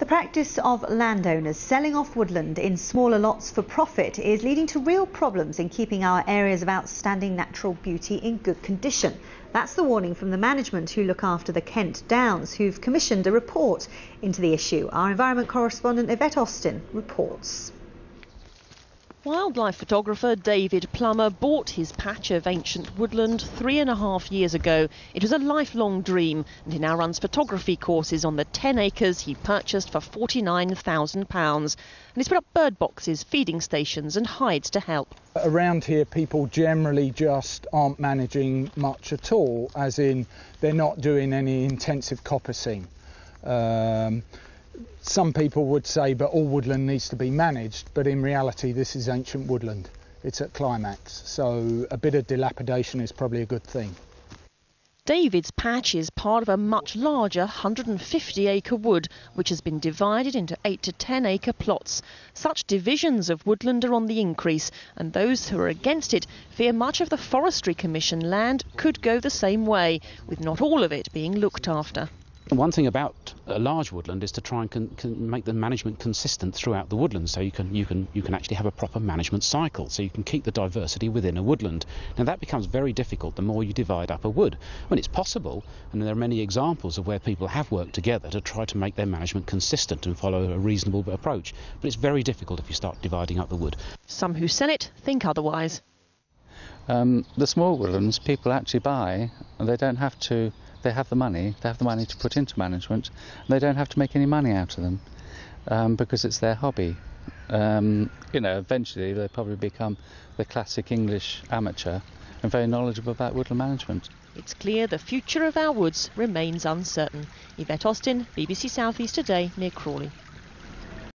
The practice of landowners selling off woodland in smaller lots for profit is leading to real problems in keeping our areas of outstanding natural beauty in good condition. That's the warning from the management who look after the Kent Downs, who've commissioned a report into the issue. Our environment correspondent Yvette Austin reports. Wildlife photographer David Plummer bought his patch of ancient woodland 3.5 years ago. It was a lifelong dream, and he now runs photography courses on the 10 acres he purchased for £49,000. And he's put up bird boxes, feeding stations and hides to help. Around here, people generally just aren't managing much at all, as in they're not doing any intensive coppicing. Some people would say, but all woodland needs to be managed, but in reality this is ancient woodland. It's at climax, so a bit of dilapidation is probably a good thing. David's patch is part of a much larger 150-acre wood, which has been divided into 8 to 10 acre plots. Such divisions of woodland are on the increase, and those who are against it fear much of the Forestry Commission land could go the same way, with not all of it being looked after. One thing about a large woodland is to try and make the management consistent throughout the woodland, so you can actually have a proper management cycle, so you can keep the diversity within a woodland. Now that becomes very difficult the more you divide up a wood. When it's possible, and there are many examples of where people have worked together to try to make their management consistent and follow a reasonable approach, but it's very difficult if you start dividing up the wood. Some who sell it think otherwise. The small woodlands people actually buy, and they don't have to. They have the money to put into management, and they don't have to make any money out of them because it's their hobby. Eventually they'll probably become the classic English amateur and very knowledgeable about woodland management. It's clear the future of our woods remains uncertain. Yvette Austin, BBC South East Today, near Crawley.